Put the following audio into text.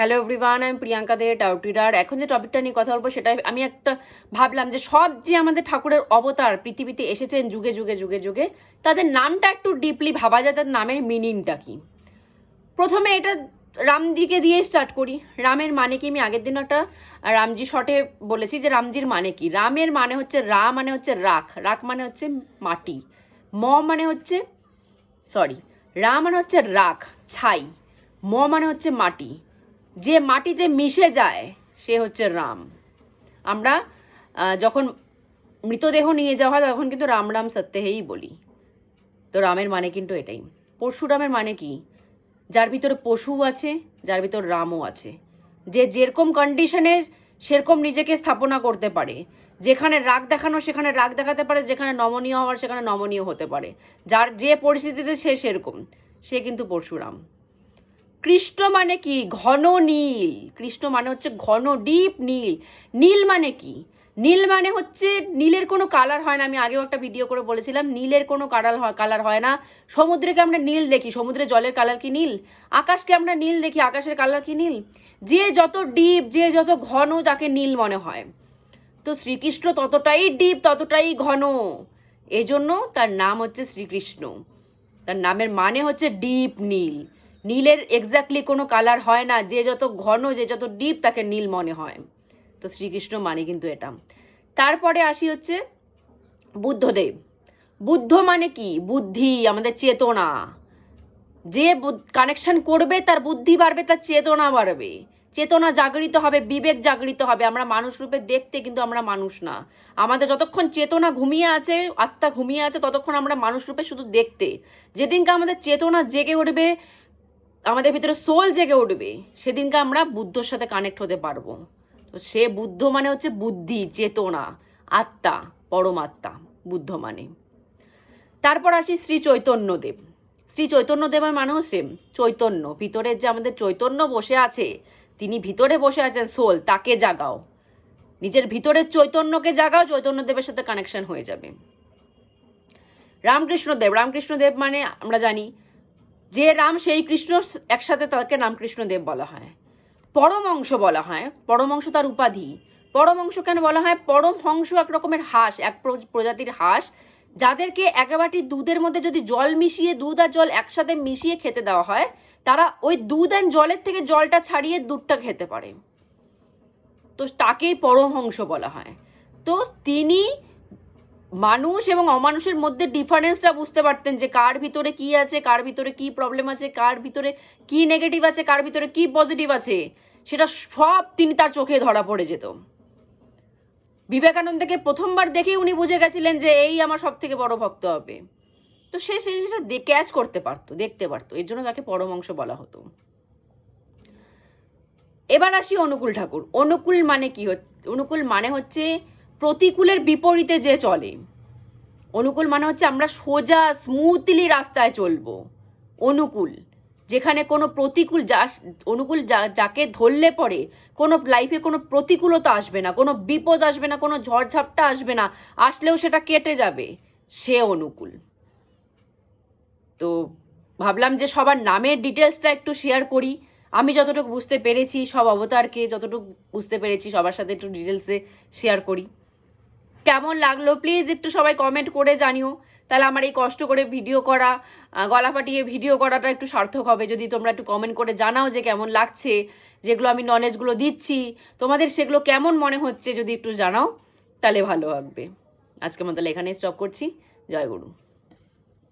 Hello everyone, আমি প্রিয়াঙ্কা দে টাউটিরার। এখন যে টপিকটা নিয়ে কথা বলবো সেটা আমি একটা ভাবলাম যে সব যে আমাদের ঠাকুরের অবতার পৃথিবীতে এসেছেন যুগে যুগে যুগে যুগে, তাদের নামটা একটু ডিপলি ভাবা যায়, তাদের নামের মিনিংটা কি। প্রথমে এটা রামজিকে দিয়ে স্টার্ট করি। রামের মানে কি? আমি আগের দিন একটা রামজি শর্টে বলেছি যে রামজির মানে কি। রামের মানে হচ্ছে, রা মানে হচ্ছে রাখ, রাখ মানে হচ্ছে মাটি, মানে হচ্ছে রা মানে হচ্ছে রাখ, ছাই, মানে হচ্ছে মাটি। যে মাটিতে মিশে যায় সে হচ্ছে রাম। আমরা যখন মৃতদেহ নিয়ে যাওয়া হয় তখন কিন্তু রাম রাম সত্যেই বলি। তো রামের মানে কিন্তু এটাই। পরশুরামের মানে কি? যার ভিতরে পশু আছে, যার ভিতর রামও আছে, যে যেরকম কন্ডিশনে সেরকম নিজেকে স্থাপনা করতে পারে। যেখানে রাগ দেখানো সেখানে রাগ দেখাতে পারে, যেখানে নমনীয় হওয়ার সেখানে নমনীয় হতে পারে। যার যে পরিস্থিতিতে সে সেরকম, সে কিন্তু পরশুরাম। কৃষ্ণ মানে কি? ঘন নীল। কৃষ্ণ মানে হচ্ছে ঘন ডিপ নীল। নীল মানে কি? নীল মানে হচ্ছে নীলের কোনো কালার হয় না। আমি আগেও একটা ভিডিও করে বলেছিলাম নীলের কোনো কালার হয় না। সমুদ্রকে আমরা নীল দেখি, সমুদ্রের জলের কালার কি নীল? আকাশকে আমরা নীল দেখি, আকাশের কালার কি নীল? যে যত ডিপ, যে যত ঘন তাকে নীল মনে হয়। তো শ্রীকৃষ্ণ ততটাই ডিপ, ততটাই ঘন, এজন্য তার নাম হচ্ছে শ্রীকৃষ্ণ। তার নামের মানে হচ্ছে ডিপ নীল। নীলের এক্স্যাক্টলি কোনো কালার হয় না, যে যত ঘন, যে যত ডিপ তাকে নীল মনে হয়। তো শ্রীকৃষ্ণ মানে কিন্তু এটা। তারপরে আসি হচ্ছে বুদ্ধদেব। বুদ্ধ মানে কি? বুদ্ধি, আমাদের চেতনা। যে কানেকশন করবে তার বুদ্ধি বাড়বে, তার চেতনা বাড়বে, চেতনা জাগরিত হবে, বিবেক জাগরিত হবে। আমরা মানুষ রূপে দেখতে, কিন্তু আমরা মানুষ না। আমাদের যতক্ষণ চেতনা ঘুমিয়ে আছে, আত্মা ঘুমিয়ে আছে, ততক্ষণ আমরা মানুষ রূপে শুধু দেখতে। যেদিনকে আমাদের চেতনা জেগে উঠবে, আমাদের ভিতরে সোল জেগে উঠবে, সেদিনকে আমরা বুদ্ধর সাথে কানেক্ট হতে পারবো। তো সে বুদ্ধ মানে হচ্ছে বুদ্ধি, চেতনা, আত্মা, পরমাত্মা, বুদ্ধ মানে। তারপর আসি শ্রী চৈতন্যদেব। শ্রী চৈতন্যদেবের মানে হচ্ছে চৈতন্য, ভিতরের যে আমাদের চৈতন্য বসে আছে, তিনি ভিতরে বসে আছেন সোল, তাকে জাগাও। নিজের ভিতরের চৈতন্যকে জাগাও, চৈতন্যদেবের সাথে কানেকশন হয়ে যাবে। রামকৃষ্ণদেব। রামকৃষ্ণদেব মানে আমরা জানি যে রাম সেই কৃষ্ণ, একসাথে তাকে রামকৃষ্ণদেব বলা হয়। পরমহংস বলা হয়, পরমহংস তার উপাধি। পরমহংস কেন বলা হয়? পরমহংস এক রকমের হাঁস, এক প্রজাতির হাঁস, যাদেরকে এক বাটি দুধের মধ্যে যদি জল মিশিয়ে, দুধ আর জল একসাথে মিশিয়ে খেতে দেওয়া হয়, তারা ওই দুধ আর জলের থেকে জলটা ছাড়িয়ে দুধটা খেতে পারে। তো তাকেই পরমহংস বলা হয়। তো তিনি মানুষ এবং অমানুষের মধ্যে ডিফারেন্সটা বুঝতে পারতেন, যে কার ভিতরে কি আছে, কার ভিতরে কি প্রবলেম আছে, কার ভিতরে কি নেগেটিভ আছে, কার ভিতরে কি পজিটিভ আছে, সেটা সব তিনি তার চোখে ধরা পড়ে যেত। বিবেকানন্দকে প্রথমবার দেখেই উনি বুঝে গেছিলেন যে এই আমার সব থেকে বড় ভক্ত হবে। তো সে সেই জিনিসটা ক্যাচ করতে পারতো, দেখতে পারতো, এর জন্য তাকে পরমহংস বলা হতো। এবার আসি অনুকূল ঠাকুর। অনুকূল মানে কি? অনুকূল মানে হচ্ছে প্রতিকূলের বিপরীতে যে চলে। অনুকূল মানে হচ্ছে আমরা সোজা স্মুথলি রাস্তায় চলবো। অনুকূল, যেখানে কোনো প্রতিকূল, অনুকূল যাকে ধরলে পরে কোনো লাইফে কোনো প্রতিকূলতা আসবে না, কোনো বিপদ আসবে না, কোনো ঝড়ঝাপটা আসবে না, আসলেও সেটা কেটে যাবে, সে অনুকূল। তো ভাবলাম যে সবার নামের ডিটেলসটা একটু শেয়ার করি। আমি যতটুকু বুঝতে পেরেছি, সব অবতারকে যতটুকু বুঝতে পেরেছি, সবার সাথে একটু ডিটেলসে শেয়ার করি। কেমন লাগলো প্লিজ একটু সবাই কমেন্ট করে জানিও। তাহলে আমার এই কষ্ট করে ভিডিও করা, গলা ফাটিয়ে ভিডিও করাটা একটু সার্থক হবে, যদি তোমরা একটু কমেন্ট করে জানাও যে কেমন লাগছে, যেগুলো আমি নলেজগুলো দিচ্ছি তোমাদের সেগুলো কেমন মনে হচ্ছে, যদি একটু জানাও তাহলে ভালো লাগবে। আজকের মতো এখানেই স্টপ করছি। জয় গুরু।